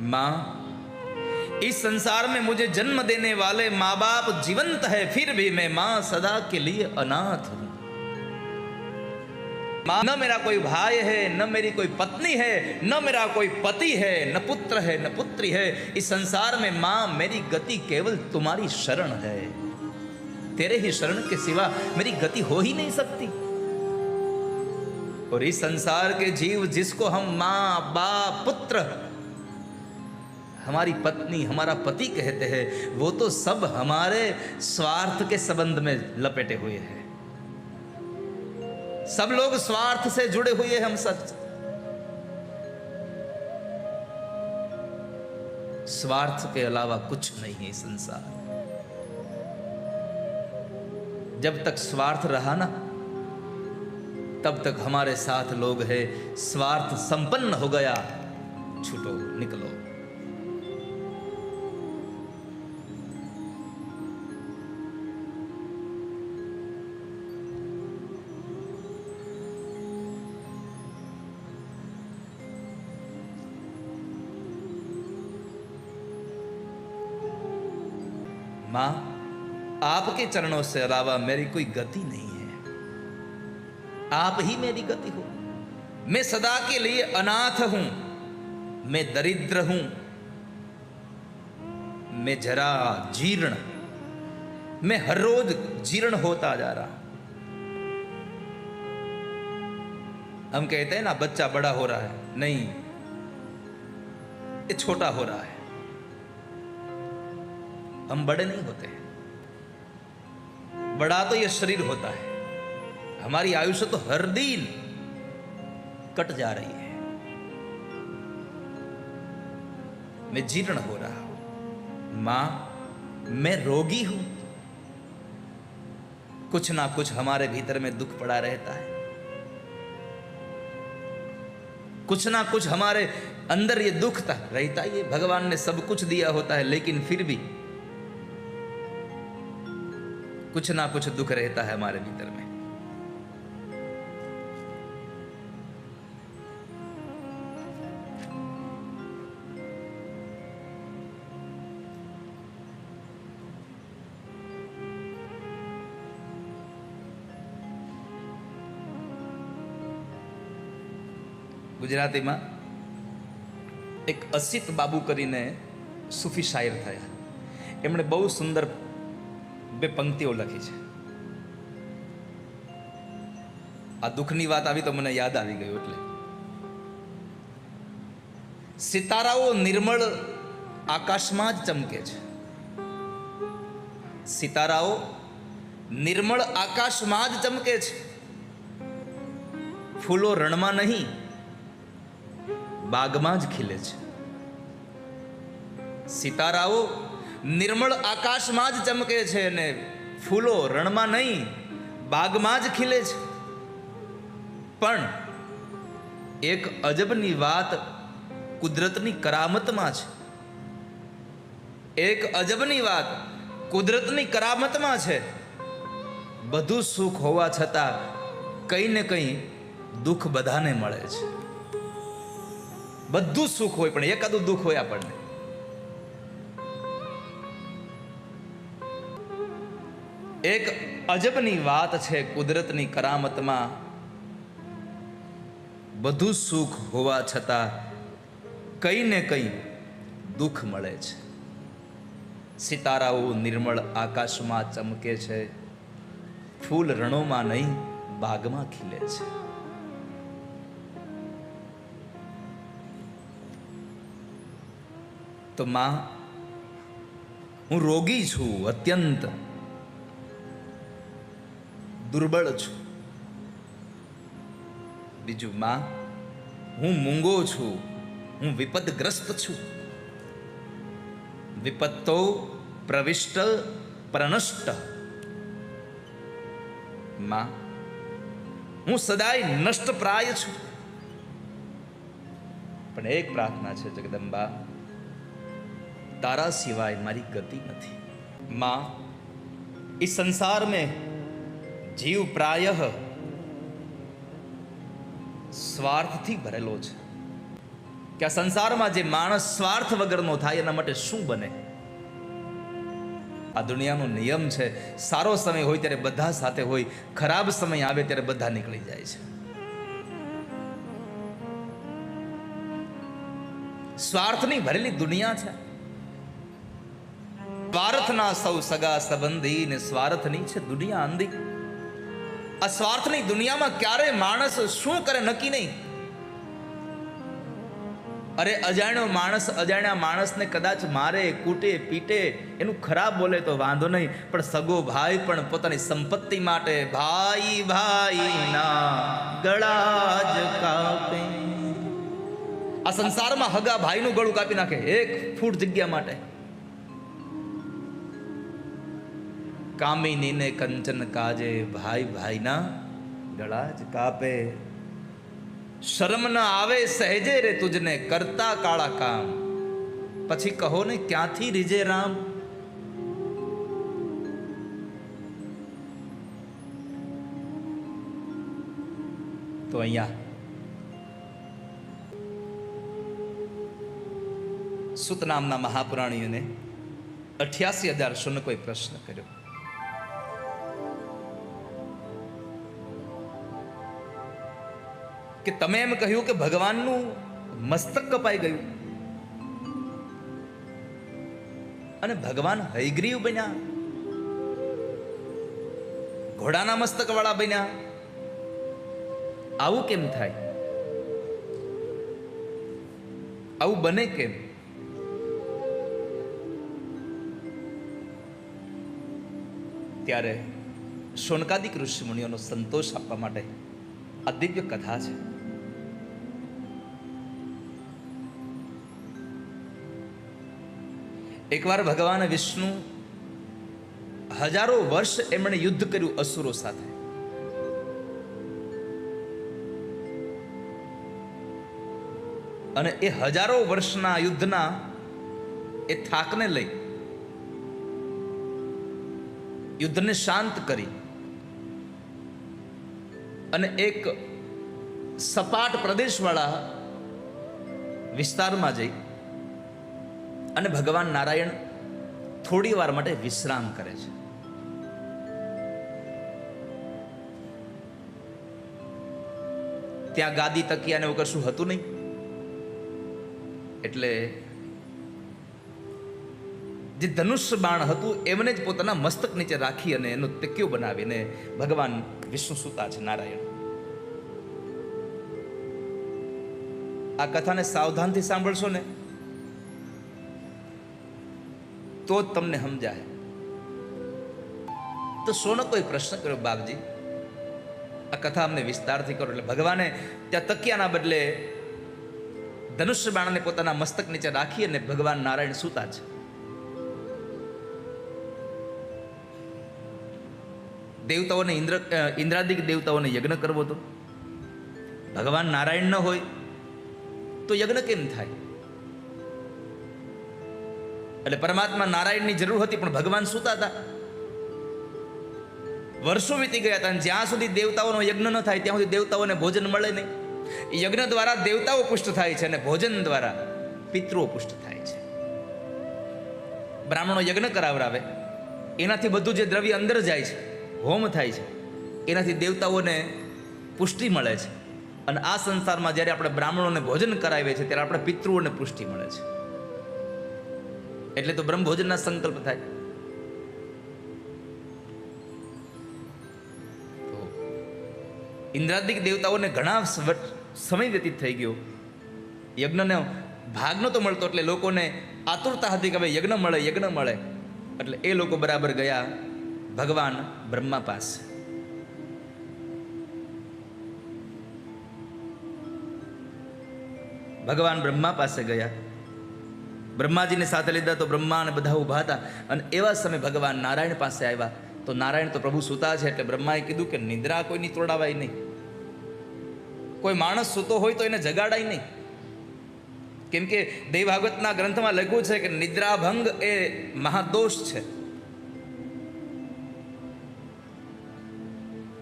माँ, इस संसार में मुझे जन्म देने वाले माँ बाप जीवंत है, फिर भी मैं माँ सदा के लिए अनाथ हूं। माँ, न मेरा कोई भाई है, न मेरी कोई पत्नी है, न मेरा कोई पति है, न पुत्र है, न पुत्री है। इस संसार में माँ, मेरी गति केवल तुम्हारी शरण है। तेरे ही शरण के सिवा मेरी गति हो ही नहीं सकती। और इस संसार के जीव जिसको हम माँ, बाप, पुत्र, हमारी पत्नी, हमारा पति कहते हैं, वो तो सब हमारे स्वार्थ के संबंध में लपेटे हुए हैं। सब लोग स्वार्थ से जुड़े हुए हैं। हम सब स्वार्थ के अलावा कुछ नहीं है संसार। जब तक स्वार्थ रहा ना, तब तक हमारे साथ लोग हैं। स्वार्थ संपन्न हो गया, छूटो, निकलो। मां, आपके चरणों से अलावा मेरी कोई गति नहीं है। आप ही मेरी गति हो। मैं सदा के लिए अनाथ हूं, मैं दरिद्र हूं, मैं जरा जीर्ण, मैं हर रोज जीर्ण होता जा रहा हूं। हम कहते हैं ना, बच्चा बड़ा हो रहा है। नहीं, ये छोटा हो रहा है। हम बड़े नहीं होते हैं। बड़ा तो ये शरीर होता है। हमारी आयुष्य तो हर दिन कट जा रही है। मैं जीर्ण हो रहा हूं। मां, मैं रोगी हूं। कुछ ना कुछ हमारे भीतर में दुख पड़ा रहता है। कुछ ना कुछ हमारे अंदर ये दुख रहता है। ये भगवान ने सब कुछ दिया होता है, लेकिन फिर भी कुछ ना कुछ दुख रहता है हमारे भीतर में। ગુજરાતીમાં એક અસિત બાબુ કરીને સૂફી શાયર થયા. એમણે બહુ સુંદર બે પંક્તિઓ લખી છે. આ દુઃખની વાત આવી તો મને યાદ આવી ગયું. એટલે સિતારાઓ નિર્મળ આકાશમાં જ ચમકે છે. સિતારાઓ નિર્મળ આકાશમાં જ ચમકે છે. ફૂલો રણમાં નહીં, બાગમાં જ ખીલે છે. સિતારાઓ નિર્મળ આકાશમાં જ ચમકે છે અને ફૂલો રણમાં નહીં, બાગમાં જ ખીલે છે. પણ એક અજબની વાત કુદરતની કરામતમાં છે. એક અજબની વાત કુદરતની કરામતમાં છે. બધું સુખ હોવા છતાં કંઈ ને કંઈ દુઃખ બધાને મળે છે. બધું સુખ હોય પણ એકાદું દુઃખ હોય આપણને. એક અજબની વાત છે કુદરતની કરામતમાં. બધું સુખ હોવા છતાં કંઈ ને કંઈ દુઃખ મળે છે. સિતારાઓ નિર્મળ આકાશમાં ચમકે છે, ફૂલ રણોમાં નહીં, બાગમાં ખીલે છે. તો માં, હું રોગી છું, અત્યંત દુર્બળ છું. બીજું માં, હું મૂંગો છું, હું વિપદગ્રસ્ત છું. વિપત્તો પ્રવિષ્ટ પ્રનષ્ટ. માં, હું સદાય નષ્ટ પ્રાય છું. પણ એક પ્રાર્થના છે જગદંબા, तारा सिवाय मारी गति नहीं. माँ, इस संसार में जीव प्रायः स्वार्थ थी भरेलो है. કે આ સંસારમાં જે માણસ સ્વાર્થ વગરનો થાય એના માટે શું બને. આ દુનિયાનો નિયમ છે, સારો સમય હોય ત્યારે બધા સાથે હોય, ખરાબ સમય આવે ત્યારે બધા નીકળી જાય છે. સ્વાર્થની ભરેલી દુનિયા છે. સ્વાર્થના સૌ સગા સંબંધી ને સ્વાર્થની છે દુનિયા અંધી. આ સ્વાર્થની દુનિયામાં ક્યારે માણસ શું કરે નક્કી નહીં. અરે અજાણ્યો માણસ અજાણ્યા માણસને કદાચ મારે, કૂટે, પીટે, એનું ખરાબ બોલે તો વાંધો નહીં, પણ સગો ભાઈ પણ પોતાની સંપત્તિ માટે ભાઈ ભાઈના ગળા જ કાપે. આ સંસારમાં હગા ભાઈનું ગળું કાપી નાખે એક ફૂટ જગ્યા માટે. કામિનીને કંચન કાજે ભાઈ ભાઈના ગળા જ કાપે. શરમ ન આવે સહેજે રે તુજને કરતા કાળા કામ, પછી કહો ને ક્યાંથી રીજે રામ. તો અહીંયા સુત નામના મહાપુરાણીઓને 88,000 શુનકોએ પ્રશ્ન કર્યો કે તમે એમ કહ્યું કે ભગવાનનું મસ્તક કપાઈ ગયું અને ભગવાન હયગ્રીવ બન્યા, ઘોડાના મસ્તક વાળા બન્યા, આવું કેમ થાય? આવું બને કેમ? ત્યારે શૌનકાદિક ઋષિ મુનિઓનો સંતોષ આપવા માટે આ દિવ્ય કથા છે. એકવાર ભગવાન વિષ્ણુ હજારો વર્ષ એમણે યુદ્ધ કર્યું અસુરો સાથે. અને એ હજારો વર્ષના યુદ્ધના એ થાકને લઈ યુદ્ધને શાંત કરી અને એક સપાટ પ્રદેશવાળા વિસ્તારમાં જઈ અને ભગવાન નારાયણ થોડી વાર માટે વિશ્રામ કરે છે. ત્યાં ગાદી તકિયાને એવું કશું હતું નહીં, એટલે જે ધનુષ્ય બાણ હતું એમને જ પોતાના મસ્તક નીચે રાખી અને એનો તકિયો બનાવીને ભગવાન વિષ્ણુ સૂતા છે નારાયણ. આ કથાને સાવધાનથી સાંભળશો ને તો જ તમને સમજાય. તો શૌનકોએ પ્રશ્ન કર્યો, બાપજી આ કથા અમને વિસ્તારથી કરો. એટલે ભગવાને ત્યાં તકિયાના બદલે ધનુષ્ય બાણને પોતાના મસ્તક નીચે રાખી અને ભગવાન નારાયણ સૂતા છે. દેવતાઓને ઇન્દ્રાદિક દેવતાઓને યજ્ઞ કરવો હતો. ભગવાન નારાયણ ન હોય તો યજ્ઞ કેમ થાય? એટલે પરમાત્મા નારાયણની જરૂર હતી, પણ ભગવાન સૂતા હતા. વર્ષો વીતી ગયા હતા, જ્યાં સુધી દેવતાઓનો યજ્ઞ ન થાય ત્યાં સુધી દેવતાઓને ભોજન મળે નહીં. યજ્ઞ દ્વારા દેવતાઓ પુષ્ટ થાય છે અને ભોજન દ્વારા પિતૃઓ પુષ્ટ થાય છે. બ્રાહ્મણો યજ્ઞ કરાવરાવે, એનાથી બધું જે દ્રવ્ય અંદર જાય છે, હોમ થાય છે, એનાથી દેવતાઓને પુષ્ટિ મળે છે. અને આ સંસારમાં જ્યારે આપણે બ્રાહ્મણોને ભોજન કરાવીએ છીએ ત્યારે આપણે પિતૃઓને પુષ્ટિ મળે છે. એટલે તો બ્રહ્મ ભોજનના સંકલ્પ થાય. તો ઇન્દ્રાદિક દેવતાઓને ઘણા સમય વ્યતીત થઈ ગયો, યજ્ઞનો ભાગ નહોતો મળતો. એટલે લોકોને આતુરતા હતી કે હવે યજ્ઞ મળે, યજ્ઞ મળે. એટલે એ લોકો બરાબર ગયા ભગવાન બ્રહ્મા પાસે. ભગવાન બ્રહ્મા પાસે ગયા, બ્રહ્માજીને સાથે લીધા. તો બ્રહ્મા અને બધા ઊભા હતા. અને એવા સમય ભગવાન નારાયણ પાસે આવ્યા. તો નારાયણ તો પ્રભુ સૂતા છે, એટલે બ્રહ્માએ કીધું કે નિદ્રા કોઈની તોડાવાય નહીં. કોઈ માણસ સૂતો હોય તો એને જગાડાય નહીં. કેમ કે દેવભાગવતના ગ્રંથમાં લખ્યું છે કે નિદ્રાભંગ એ મહાદોષ છે.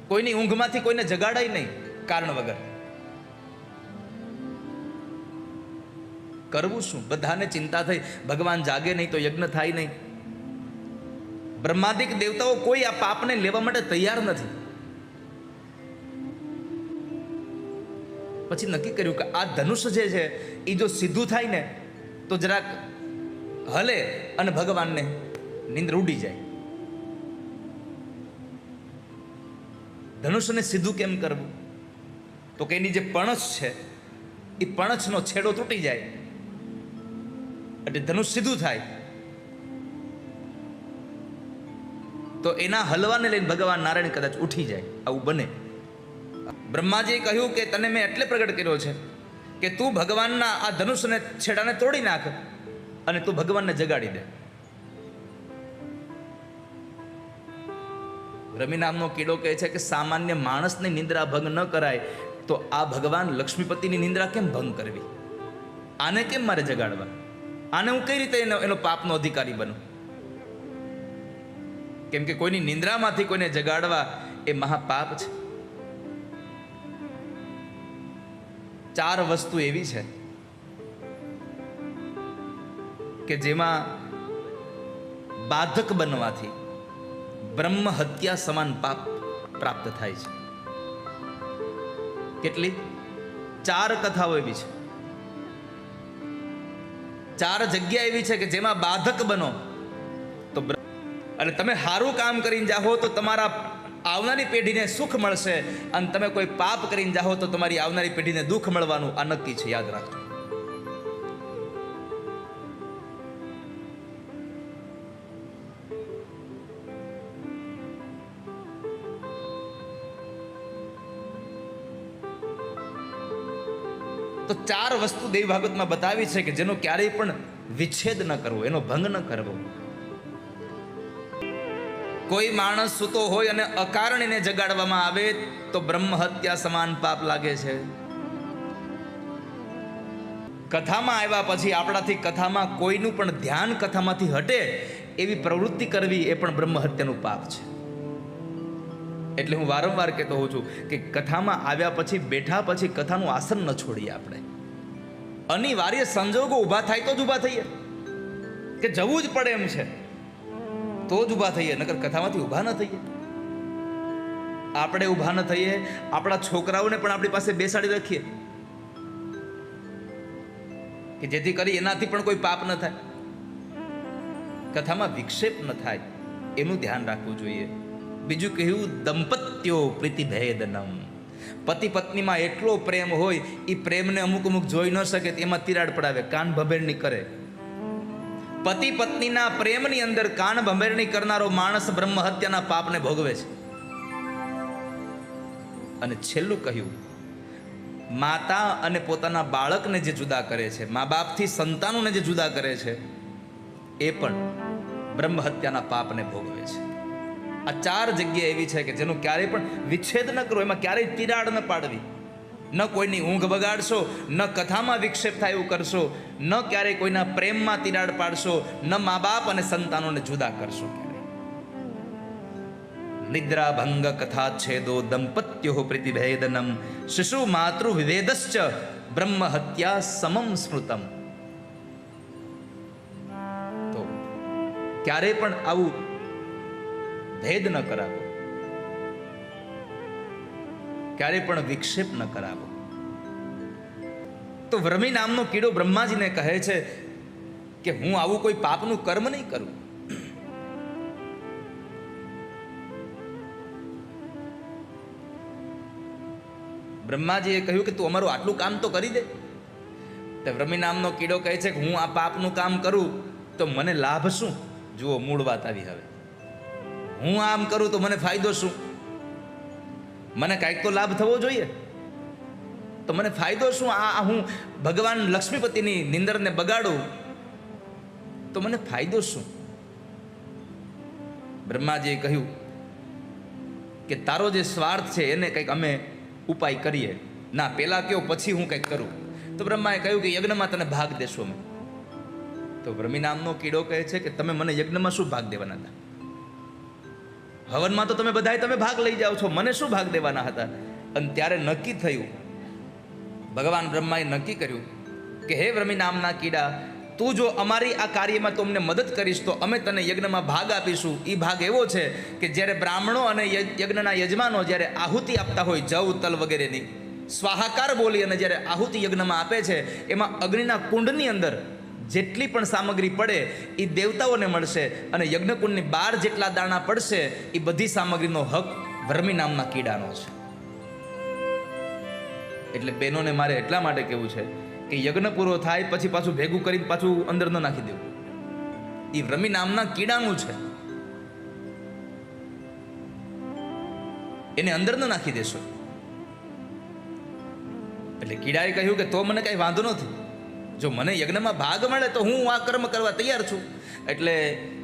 કોઈની ઊંઘમાંથી કોઈને જગાડાય નહીં કારણ વગર. કરવું શું? બધાને ચિંતા થઈ, ભગવાન જાગે નહીં તો યજ્ઞ થાય નહીં. બ્રહ્માદિક દેવતાઓ કોઈ આ પાપને લેવા માટે તૈયાર નથી. પછી નક્કી કર્યું કે આ ધનુષ જે છે એ જો સીધું થાય ને તો જરાક હલે અને ભગવાનને નિંદ્ર ઉડી જાય. ધનુષને સીધું કેમ કરવું? તો કે એની જે પણછ છે એ પણછનો છેડો તૂટી જાય એટલે ધનુષ સીધું થાય. તો એના હલવાને લઈને ભગવાન નારાયણ કદાચ ઉઠી જાય, આવું બને. બ્રહ્માજીએ કહ્યું કે તને મેં એટલે પ્રગટ કર્યો છે કે તું ભગવાનના આ ધનુષને છેડાને તોડી નાખ અને તું ભગવાનને જગાડી દે. રમિ નામનો કીડો કહે છે કે સામાન્ય માણસની નિંદ્રા ભંગ ન કરાય તો આ ભગવાન લક્ષ્મીપતિની નિંદ્રા કેમ ભંગ કરવી? આને કેમ મારે જગાડવા? આને હું કઈ રીતે એનો પાપનો અધિકારી બનું? કેમ કે કોઈની નિંદ્રામાંથી કોઈને જગાડવા એ મહાપાપ છે. 4 વસ્તુ એવી છે કે જેમાં બાધક બનવાથી બ્રહ્મ હત્યા સમાન પાપ પ્રાપ્ત થાય છે. કેટલી? 4 કથાઓ એવી છે, 4 જગ્યા એવી છે કે જેમાં બાધક બનો તો અને તમે સારું કામ કરીને જાઓ તો તમારા આવનારી પેઢીને સુખ મળશે, અને તમે કોઈ પાપ કરીને જાઓ તો તમારી આવનારી પેઢીને દુઃખ મળવાનું આ નક્કી છે. યાદ રાખજો. તો 4 વસ્તુ દેવી ભાગવતમાં બતાવી છે કે જેનો ક્યારેય પણ વિચ્છેદ ન કરવો, એનો ભંગ ન કરવો. કોઈ માણસ સૂતો હોય અને અકારણ એને જગાડવામાં આવે તો બ્રહ્મ હત્યા સમાન પાપ લાગે છે. કથામાં આવ્યા પછી આપણાથી કથામાં કોઈનું પણ ધ્યાન કથામાંથી હટે એવી પ્રવૃત્તિ કરવી એ પણ બ્રહ્મ હત્યાનું પાપ છે. એટલે હું વારંવાર કહેતો હોઉં છું કે કથામાં આવ્યા પછી, બેઠા પછી કથાનું આસન ન છોડીએ. આપણે અનિવાર્ય સંજોગો ઊભા થાય તો જ ઊભા થઈએ, કે જવું જ પડે એમ છે તો જ ઊભા થઈએ, નકર કથામાંથી ઊભા ન થઈએ. આપણે ઊભા ન થઈએ, આપણા છોકરાઓને પણ આપણી પાસે બેસાડી રાખીએ કે જેથી કરી એનાથી પણ કોઈ પાપ ન થાય, કથામાં વિક્ષેપ ન થાય, એનું ધ્યાન રાખવું જોઈએ. બીજું કહ્યું દંપત્યો પ્રીતિભેદનમ. પતિ પત્નીમાં એટલો પ્રેમ હોય, એ પ્રેમને અમુક જોઈ ન શકે એમાં તિરાડ પડાવે, કાન ભંભેરણી કરે. પતિ પત્નીના પ્રેમની અંદર કાન ભંભેરણી કરનારો માણસ બ્રહ્મ હત્યાના પાપને ભોગવે છે. અને છેલ્લું કહ્યું, માતા અને પોતાના બાળકને જે જુદા કરે છે, મા બાપથી સંતાનોને જે જુદા કરે છે, એ પણ બ્રહ્મ હત્યાના પાપને ભોગવે છે. આ 4 જગ્યા એવી છે કે જેનું ક્યારેય પણ વિચ્છેદ ન કરવો, એમાં ક્યારેય તિરાડ ન પાડવી. ન કોઈની ઊંઘ બગાડશો, ન કથામાં વિક્ષેપ થાય એવું કરશો, ન ક્યારેય કોઈના પ્રેમમાં તિરાડ પાડશો, ન મા બાપ અને સંતાનોને જુદા કરશો. નિદ્રા ભંગ કથા છેદો દંપત્યો પ્રીતિભેદનમ શિશુ માતૃ વિભેદશ્ચ બ્રહ્મ હત્યા સમમ સ્મૃતમ. તો ક્યારેય પણ આવું ભેદ ન કરાવો, ક્યારેય પણ વિક્ષેપ ન કરાવો. તો વ્રમિ નામનો કીડો બ્રહ્માજીને કહે છે કે હું આવું કોઈ પાપનું કર્મ નહીં કરું. બ્રહ્માજીએ કહ્યું કે તું અમારું આટલું કામ તો કરી દે. તો વ્રમિ નામનો કીડો કહે છે કે હું આ પાપનું કામ કરું તો મને લાભ શું? જુઓ, મૂળ વાત આવી. હવે હું આમ કરું તો મને ફાયદો શું? મને કાંઈક તો લાભ થવો જોઈએ. તો મને ફાયદો શું? આ હું ભગવાન લક્ષ્મીપતિની નિંદરને બગાડું તો મને ફાયદો શું? બ્રહ્માજીએ કહ્યું કે તારો જે સ્વાર્થ છે એને કંઈક અમે ઉપાય કરીએ. ના, પેલા કયો, પછી હું કંઈક કરું. તો બ્રહ્માએ કહ્યું કે યજ્ઞમાં તને ભાગ દેશો અમે. તો બ્રહ્મિ નામનો કીડો કહે છે કે તમે મને યજ્ઞમાં શું ભાગ દેવાના હતા? હવનમાં તો તમે ભાગ લઈ જાઓ છો, મને શું ભાગ દેવાના હતા? અને ત્યારે નક્કી થયું, ભગવાન બ્રહ્માએ નક્કી કર્યું કે હે વ્રમી નામના કીડા, તું જો અમારી આ કાર્યમાં તો અમને મદદ કરીશ તો અમે તને યજ્ઞમાં ભાગ આપીશું. એ ભાગ એવો છે કે જ્યારે બ્રાહ્મણો અને યજ્ઞના યજમાનો જ્યારે આહુતિ આપતા હોય જવ તલ વગેરેની, સ્વાહાકાર બોલી અને જ્યારે આહુતિ યજ્ઞમાં આપે છે, એમાં અગ્નિના કુંડની અંદર જેટલી પણ સામગ્રી પડે એ દેવતાઓને મળશે, અને યજ્ઞકુંડની બહાર જેટલા દાણા પડશે એ બધી સામગ્રીનો હક વ્રમી નામના કીડાનો છે. એટલે બહેનોને મારે એટલા માટે કહેવું છે કે યજ્ઞ પૂરો થાય પછી પાછું ભેગું કરીને પાછું અંદર ન નાખી દેવું. એ વ્રમી નામના કીડાનું છે, એને અંદર ન નાખી દેશો. એટલે કીડાએ કહ્યું કે તો મને કઈ વાંધો નથી, જો મને યજ્ઞમાં ભાગ મળે તો હું આ કર્મ કરવા તૈયાર છું. એટલે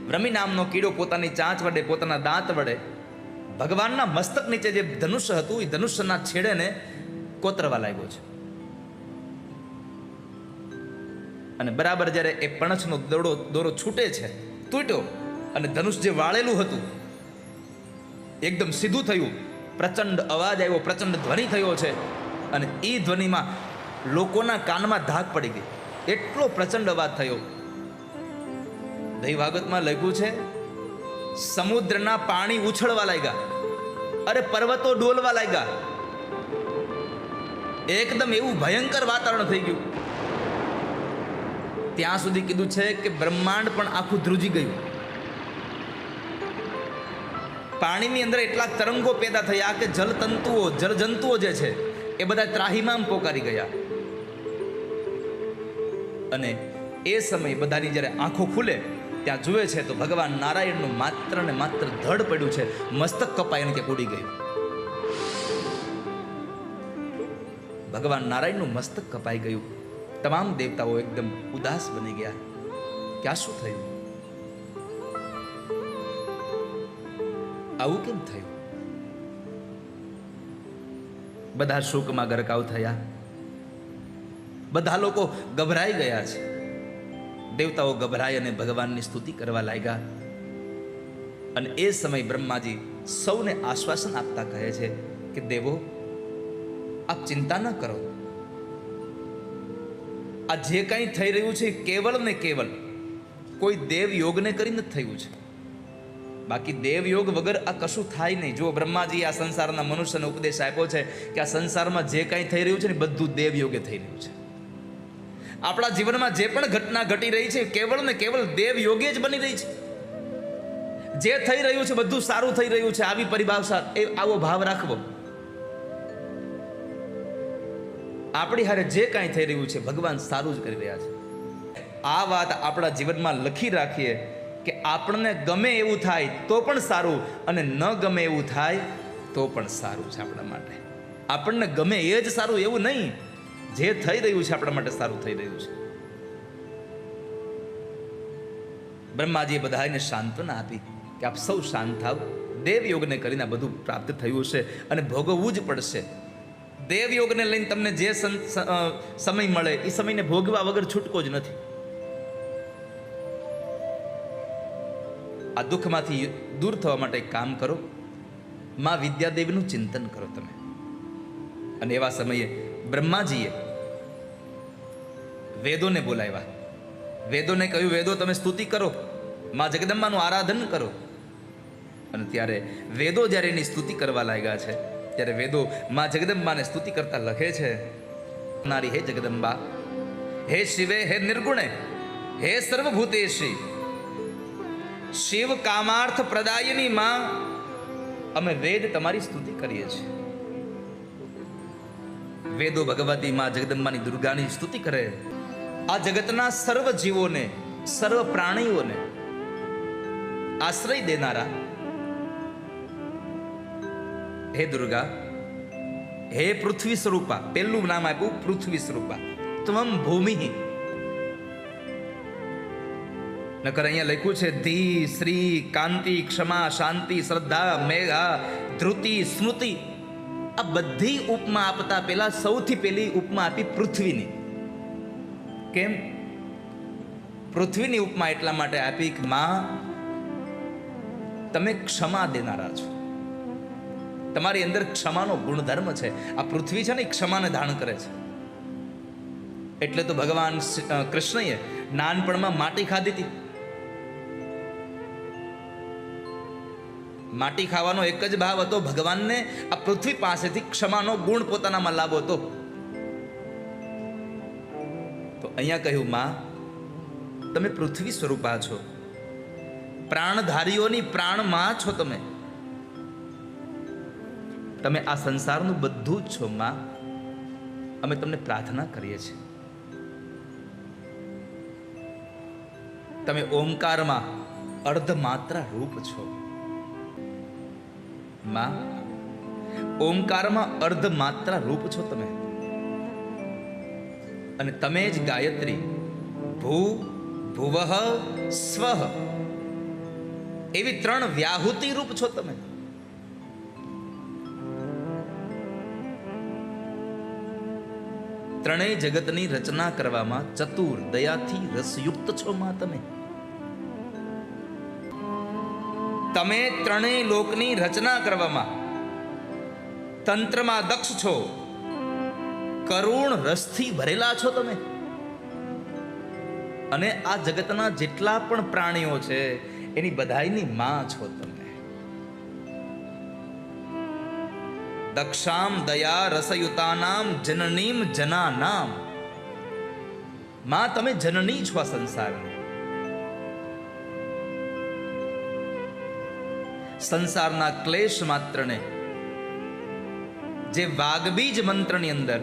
વ્રમી નામનો કીડો પોતાની ચાંચ વડે, પોતાના દાંત વડે ભગવાનના મસ્તક નીચે જે ધનુષ્ય હતું એ ધનુષ્યના છેડેને કોતરવા લાગ્યો છે. અને બરાબર જ્યારે એ પણછનો દોરો છૂટે છે, તૂટ્યો, અને ધનુષ જે વાળેલું હતું એકદમ સીધું થયું, પ્રચંડ અવાજ આવ્યો, પ્રચંડ ધ્વનિ થયો છે, અને એ ધ્વનિમાં લોકોના કાનમાં ધાક પડી ગઈ. એટલો પ્રચંડ અવાજ થયો. દૈવ ભાગવતમાં લખ્યું છે, સમુદ્રના પાણી ઉછળવા લાગ્યા, અરે પર્વતો ડોલવા લાગ્યા. એકદમ એવું ભયંકર વાતાવરણ થઈ ગયું. ત્યાં સુધી કીધું છે કે બ્રહ્માંડ પણ આખું ધ્રુજી ગયું. પાણીની અંદર એટલા તરંગો પેદા થયા કે જલતંતુઓ, જળજંતુઓ જે છે એ બધા ત્રાહિમામ પોકારી ગયા. અને એ સમય બધાની જ્યારે આંખો ખુલે ત્યાં જુએ છે તો ભગવાન નારાયણનું માત્ર ને માત્ર ધડ પડ્યું છે, મસ્તક કપાઈને કે ઉડી ગયું. ભગવાન નારાયણનું મસ્તક કપાઈ ગયું. તમામ દેવતાઓ એકદમ ઉદાસ બની ગયા કે આ શું થયું, આવું કેમ થયું? બધા શોકમાં ગરકાવ થયા, બધા લોકો ગભરાઈ ગયા છે. દેવતાઓ ગભરાઈ અને ભગવાનની સ્તુતિ કરવા લાગ્યા. અને એ સમય બ્રહ્માજી સૌને આશ્વાસન આપતા કહે છે કે દેવો, આપ ચિંતા ન કરો. આ જે કંઈ થઈ રહ્યું છે કેવલ ને કેવલ કોઈ દેવ યોગને કરીને જ થયું છે. બાકી દેવ યોગ વગર આ કશું થાય નહીં. જો બ્રહ્માજી આ સંસારના મનુષ્યને ઉપદેશ આપ્યો છે કે આ સંસારમાં જે કંઈ થઈ રહ્યું છે ને બધું દેવ યોગે થઈ રહ્યું છે. આપણા જીવનમાં જે પણ ઘટના ઘટી રહી છે કેવળ ને કેવળ દેવ યોગે જ બની રહી છે. જે થઈ રહ્યું છે બધું સારું થઈ રહ્યું છે, આવી પરિભાષા, આવો ભાવ રાખવો. આપણી હારે જે કાંઈ થઈ રહ્યું છે ભગવાન સારું જ કરી રહ્યા છે. આ વાત આપણા જીવનમાં લખી રાખીએ કે આપણને ગમે એવું થાય તો પણ સારું, અને ન ગમે એવું થાય તો પણ સારું છે આપણા માટે. આપણને ગમે એ જ સારું એવું નહીં, જે થઈ રહ્યું છે આપણા માટે સારું થઈ રહ્યું છે. બ્રહ્માજીએ બધાને સાંત્વના આપી કે આપ સૌ શાંત થાવ. દેવ યોગને કરીને આ બધું પ્રાપ્ત થયું છે અને ભોગવવું જ પડશે. દેવ યોગને લઈને તમને જે સમય મળે એ સમયને ભોગવા વગર છૂટકો જ નથી. આ દુઃખમાંથી દૂર થવા માટે એક કામ કરો, માં વિદ્યાદેવીનું ચિંતન કરો તમે. અને એવા સમયે બ્રહ્માજીએ વેદોને બોલાવ્યા. વેદોને કહ્યું, વેદો તમે સ્તુતિ કરો, માં જગદંબાનું આરાધન કરો. અને ત્યારે વેદો જ્યારે એની સ્તુતિ કરવા લાગ્યા છે ત્યારે વેદો માં જગદંબાને સ્તુતિ કરતા લખે છે, નારી હે જગદંબા, હે શિવે, હે નિર્ગુણે, હે સર્વભૂતેશી, શિવ કામાર્થ પ્રદાયની માં, અમે વેદ તમારી સ્તુતિ કરીએ છીએ. વેદો ભગવતી માં જગદંબાની દુર્ગાની સ્તુતિ કરે. આ જગતના સર્વ જીવોને, સર્વ પ્રાણીઓને આશ્રય દેનારા હે દુર્ગા, હે પૃથ્વી સ્વરૂપા, પહેલું નામ આપ્યું પૃથ્વી સ્વરૂપા, ત્વમ ભૂમિ. નકર અહીંયા લખ્યું છે ધી, શ્રી, કાંતિ, ક્ષમા, શાંતિ, શ્રદ્ધા, મેઘા, ધૃતિ, સ્મૃતિ. આ બધી ઉપમા આપતા પહેલા સૌથી પહેલી ઉપમા આપી પૃથ્વીની. કેમ? પૃથ્વીની ઉપમા એટલા માટે આપી કે માં, તમે ક્ષમા દેનારા છો, તમારી અંદર ક્ષમાનો ગુણધર્મ છે. આ પૃથ્વી છે ને, ક્ષમાને ધારણ કરે છે. એટલે તો ભગવાન કૃષ્ણએ નાનપણમાં માટી ખાધી હતી. માટી ખાવાનો એક જ ભાવ હતો, ભગવાનને આ પૃથ્વી પાસેથી ક્ષમાનો ગુણ પોતાનામાં લાવવો હતો. તો અહીંયા કહ્યું, માં તમે પૃથ્વી સ્વરૂપા છો, પ્રાણધારીઓની પ્રાણમાં છો, તમે આ સંસારનું બધું જ છો. માં અમે તમને પ્રાર્થના કરીએ છીએ, તમે ઓમકારમાં અર્ધમાત્રા રૂપ છો. માં ઓમકારમાં અર્ધમાત્રા રૂપ છો તમે, અને તમે જ ગાયત્રી ભૂ ભુવઃ સ્વઃ એવી 3 વ્યાહુતિ રૂપ છો તમે. ત્રણેય જગતની રચના કરવામાં ચતુર દયાથી રસયુક્ત છો. માં તમે ત્રણેય લોકની રચના કરવામાં તંત્રમાં દક્ષ છો, કરુણ રસથી ભરેલા છો તમે. અને આ જગતના જેટલા પણ પ્રાણીઓ છે એની બધાયની માં છો તમે. દક્ષામ દયા રસયુતાનામ જનનીમ જનાનામ. માં તમે જનની છો આ સંસારની. સંસારના ક્લેશ માત્રને જે વાગબીજ મંત્રની અંદર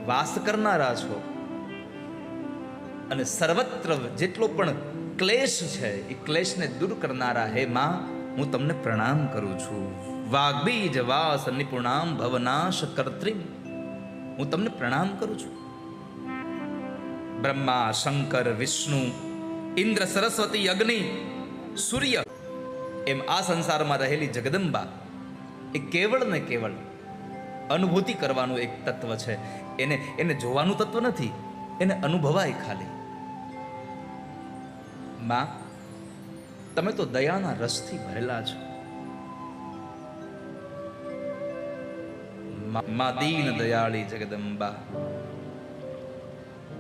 વાસ કરનારા છો, અને સર્વત્ર જેટલો પણ ક્લેશ છે એ ક્લેશને દૂર કરનારા હે માં, હું તમને પ્રણામ કરું છું. વાગ્બીજ વાસ નિપુણામ ભવનાશ કર્ત્રીમ, હું તમને પ્રણામ કરું છું. બ્રહ્મા શંકર વિષ્ણુ ઇન્દ્ર સરસ્વતી અગ્નિ સૂર્ય એમ આ સંસારમાં રહેલી જગદંબા એ કેવળ ને કેવળ અનુભૂતિ કરવાનું એક તત્વ છે. એને જોવાનું તત્વ નથી, એને અનુભવાય ખાલી. માં તમે તો દયાના રસથી ભરેલા છો. માં દીન દયાળી જગદંબા,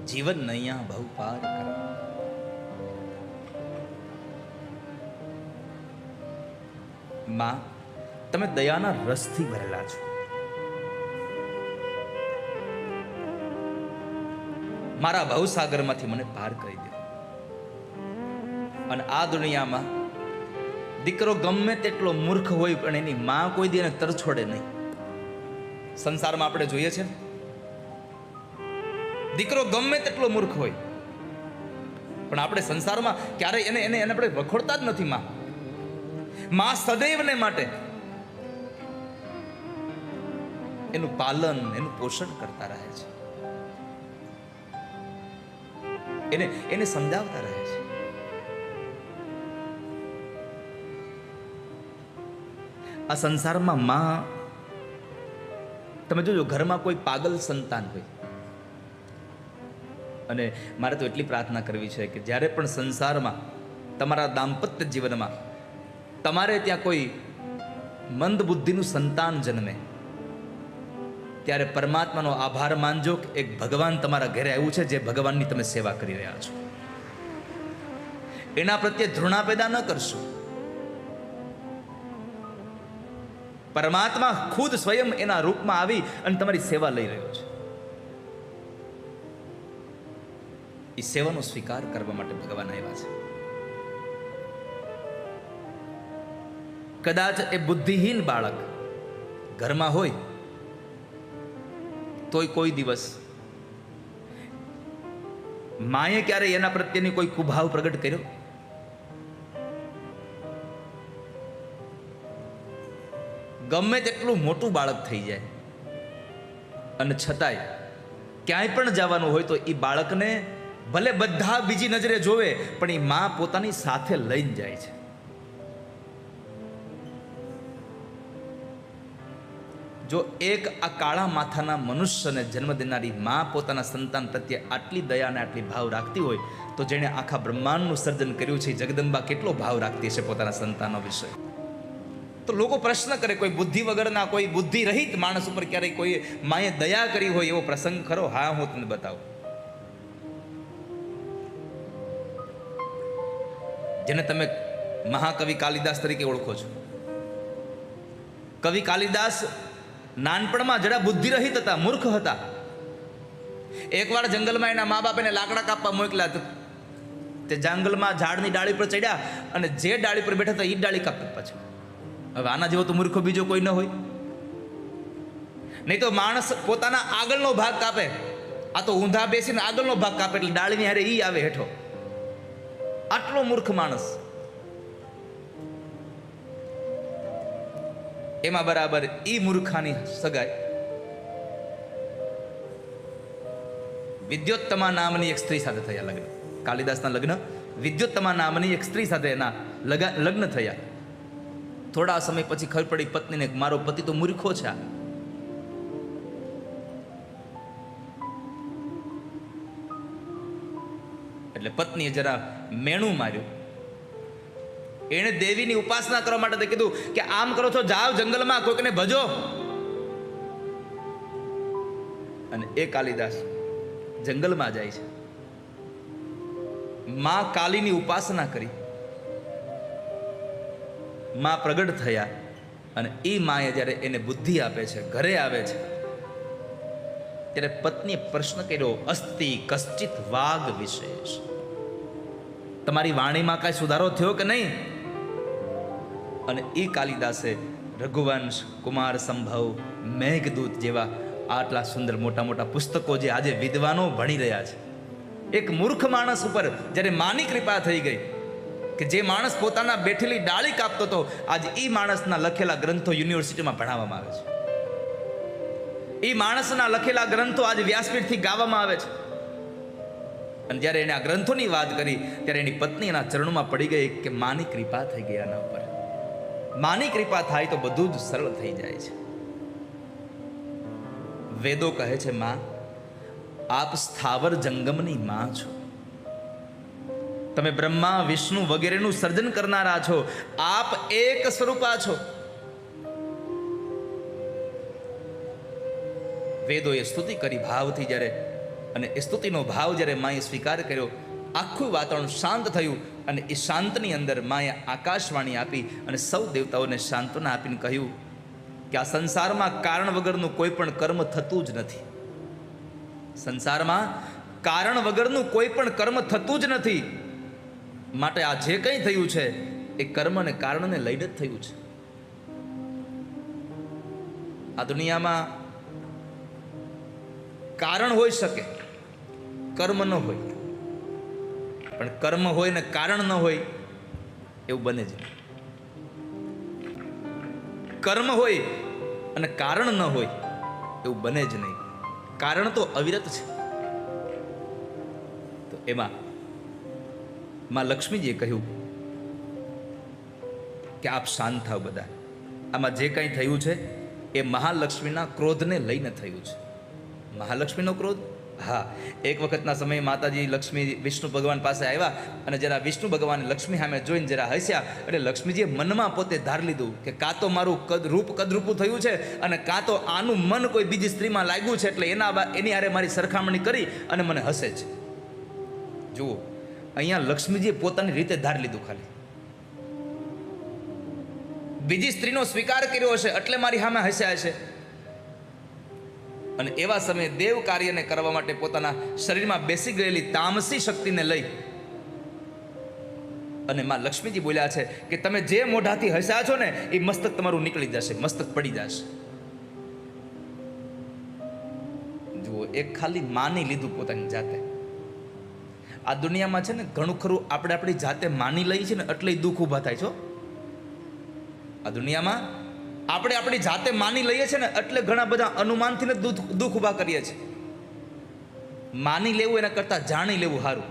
જીવન નૈયા ભવ પાર કર. માં તમે દયાના રસથી ભરેલા છો. મારા ભવસાગરમાંથી મને પાર કરી દો. અને આ દુનિયામાં દીકરો ગમે તેટલો મૂર્ખ હોય પણ એની માં કોઈ દી એને તરછોડે નહીં. સંસારમાં આપણે જોઈએ છે, દીકરો ગમે તેટલો મૂર્ખ હોય પણ આપણે સંસારમાં ક્યારેય એને આપણે વખોડતા જ નથી. માં સદૈવને માટે એનું પાલન, એનું પોષણ કરતા રહે છે, એને સમજાવતા રહે છે. આ સંસારમાં માં, તમે જોજો ઘરમાં કોઈ પાગલ સંતાન હોય, અને મારે તો એટલી પ્રાર્થના કરવી છે કે જ્યારે પણ સંસારમાં તમારા દાંપત્ય જીવનમાં તમારે ત્યાં કોઈ મંદ બુદ્ધિનું સંતાન જન્મે ત્યારે પરમાત્માનો આભાર માનજો કે એક ભગવાન તમારા ઘરે આવ્યું છે, જે ભગવાનની તમે સેવા કરી રહ્યા છો. એના પ્રત્યે ધૃણા પેદા ન કરશો. પરમાત્મા ખુદ સ્વયં એના રૂપમાં આવી અને તમારી સેવા લઈ રહ્યો છે. એ સેવાનો સ્વીકાર કરવા માટે ભગવાન આવ્યા છે. કદાચ એ બુદ્ધિહીન બાળક ઘરમાં હોય તોય કોઈ દિવસ માએ ક્યારે એના પ્રત્યેની કોઈ કુભાવ પ્રગટ કર્યો? ગમે તેટલું મોટું બાળક થઈ જાય અને છતાંય ક્યાંય પણ જવાનું હોય તો એ બાળકને ભલે બધા બીજી નજરે જોવે પણ એ માં પોતાની સાથે લઈને જાય છે. જો એક આ કાળા માથાના મનુષ્યને જન્મ દેનારી માં પોતાના સંતાન પ્રત્યે આટલી દયા અને આટલી ભાવ રાખતી હોય તો જેણે આખા બ્રહ્માંડનું સર્જન કર્યું છે જગદંબા કેટલો ભાવ રાખતી છે પોતાના સંતાનો વિશે. તો લોકો પ્રશ્ન કરે, કોઈ બુદ્ધિ વગરના, કોઈ બુદ્ધિ રહિત માણસ ઉપર ક્યારેય કોઈ માએ દયા કરી હોય એવો પ્રસંગ ખરો? હા, હું તમને બતાવું. જેને તમે મહાકવિ કાલિદાસ તરીકે ઓળખો છો. કવિ કાલિદાસ નાનપણમાં જરા બુદ્ધિરહિત હતા, મૂર્ખ હતા. એકવાર જંગલમાં એના મા બાપ એને લાકડા કાપવા મોકલ્યા. તે જંગલમાં ઝાડની ડાળી પર ચડ્યા અને જે ડાળી પર બેઠા હતા એ ડાળી કાપી પાછું. હવે આના જેવો તો મૂર્ખો બીજો કોઈ ન હોય. નહીં તો માણસ પોતાના આગળનો ભાગ કાપે, આ તો ઊંધા બેસીને આગળનો ભાગ કાપે એટલે ડાળીની હારે ઈ આવે હેઠો. આટલો મૂર્ખ માણસ. એમાં બરાબર ઈ મૂર્ખાની સગાઈ વિદ્યોત્તમા નામની એક સ્ત્રી સાથે થયા લગ્ન. કાલિદાસના લગ્ન વિદ્યોત્તમા નામની એક સ્ત્રી સાથે એના લગ્ન થયા. થોડા સમય પછી ખબર પડી પત્નીને, મારો પતિ તો મૂર્ખો છે. એટલે પત્નીએ જરા મેણું માર્યું. એણે દેવીની ઉપાસના કરવા માટે કીધું કે આમ કરો છો, જાઓ જંગલમાં કોઈકને ભજો. અને એ કાલિદાસ જંગલમાં જાય છે. માં કાલીની ઉપાસના કરી, માં પ્રગટ થયા અને એ માએ જ્યારે એને બુદ્ધિ આપે છે, ઘરે આવે છે, ત્યારે પત્નીએ પ્રશ્ન કર્યો, અસ્તિ કશ્ચિત વાગ વિશેષ, તમારી વાણીમાં કાંઈ સુધારો થયો કે નહીં? અને એ કાલિદાસે રઘુવંશ, કુમાર સંભવ, મેઘદૂત જેવા આટલા સુંદર મોટા મોટા પુસ્તકો જે આજે વિદ્વાનો ભણી રહ્યા છે, એક મૂર્ખ માણસ ઉપર જ્યારે માની કૃપા થઈ ગઈ કે જે માણસ પોતાના બેઠેલી ડાળી કાપતો હતો, આજે એ માણસના લખેલા ગ્રંથો યુનિવર્સિટીમાં ભણાવવામાં આવે છે. એ માણસના લખેલા ગ્રંથો આજે વ્યાસપીઠથી ગાવામાં આવે છે. અને જ્યારે એને આ ગ્રંથોની વાત કરી ત્યારે એની પત્ની એના ચરણોમાં પડી ગઈ કે માની કૃપા થઈ ગઈ આના ઉપર. માની કૃપા થાય તો બધું જ સરળ થઈ જાય છે. વેદો કહે છે, માં આપ સ્થાવર જંગમની માં છો, તમે બ્રહ્મા વિષ્ણુ વગેરેનું સર્જન કરનારા છો, આપ એક સ્વરૂપા છો. વેદોએ સ્તુતિ કરી ભાવથી જ્યારે, અને એ સ્તુતિનો ભાવ જ્યારે માએ સ્વીકાર કર્યો, આખું વાતાવરણ શાંત થયું. અને એ શાંતની અંદર માએ આકાશવાણી આપી અને સૌ દેવતાઓને સાંત્વના આપીને કહ્યું કે આ સંસારમાં કારણ વગરનું કોઈ પણ કર્મ થતું જ નથી. સંસારમાં કારણ વગરનું કોઈ પણ કર્મ થતું જ નથી. માટે આ જે કંઈ થયું છે એ કર્મ અને કારણને લઈને જ થયું છે. આ દુનિયામાં કારણ હોઈ શકે, કર્મ ન હોય, પણ કર્મ હોય ને કારણ ન હોય એવું બને જ નહીં. કર્મ હોય અને કારણ ન હોય એવું બને જ નહીં. કારણ તો અવિરત છે. તો એમાં માં લક્ષ્મીજીએ કહ્યું કે આપ શાંત થાવ બધા. આમાં જે કંઈ થયું છે એ મહાલક્ષ્મીના ક્રોધને લઈને થયું છે. મહાલક્ષ્મીનો ક્રોધ? હા. એક વખતના સમયે માતાજી લક્ષ્મી વિષ્ણુ ભગવાન પાસે આવ્યા અને જરા વિષ્ણુ ભગવાન લક્ષ્મી સામે જોઈને જરા હસ્યા. એટલે લક્ષ્મીજીએ મનમાં પોતે ધાર લીધું કે કાં તો મારું કદરૂપું થયું છે અને કાં તો આનું મન કોઈ બીજી સ્ત્રીમાં લાગ્યું છે, એટલે એની હારે મારી સરખામણી કરી અને મને હસે છે. જુઓ, અહીંયા લક્ષ્મીજીએ પોતાની રીતે ધાર લીધું. ખાલી બીજી સ્ત્રીનો સ્વીકાર કર્યો હશે એટલે મારી સામે હસ્યા હશે. અને એવા સમયે દેવ કાર્યને કરવા માટે પોતાના શરીરમાં બેસી ગયેલી તામસી શક્તિને લઈ અને માં લક્ષ્મીજી બોલ્યા છે કે તમે જે મોઢાથી હસ્યા છો ને એ મસ્તક તમારું નીકળી જશે, મસ્તક પડી જશે. જુઓ, એક ખાલી માની લીધું પોતાની જાતે. આ દુનિયામાં છે ને ઘણું ખરું આપણે આપણી જાતે માની લઈએ છીએ ને એટલે દુઃખ ઊભા થાય છો. આ દુનિયામાં આપણે આપણી જાતે માની લઈએ છીએ ને એટલે ઘણા બધા અનુમાનથી ને દુઃખ ઊભા કરીએ છીએ. માની લેવું એના કરતાં જાણી લેવું સારું.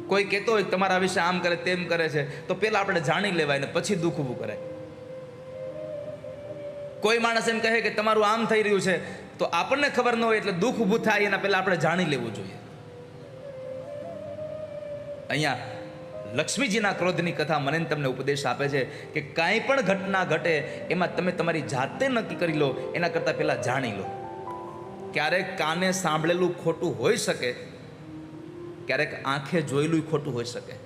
કોઈ કહેતો હોય તમારા વિશે આમ કરે તેમ કરે છે તો પહેલાં આપણે જાણી લેવાય ને પછી દુઃખ ઊભું કરાય. કોઈ માણસ એમ કહે કે તમારું આમ થઈ રહ્યું છે તો આપણને ખબર ન હોય એટલે દુઃખ ઊભું થાય એના પહેલાં આપણે જાણી લેવું જોઈએ. અહીંયા લક્ષ્મીજીના ક્રોધની કથા મને તમને ઉપદેશ આપે છે કે કાંઈ પણ ઘટના ઘટે એમાં તમે તમારી જાતે નક્કી કરી લો એના કરતાં પહેલાં જાણી લો. ક્યારેક કાને સાંભળેલું ખોટું હોઈ શકે ક્યારેક આંખે જોયેલું ખોટું હોઈ શકે,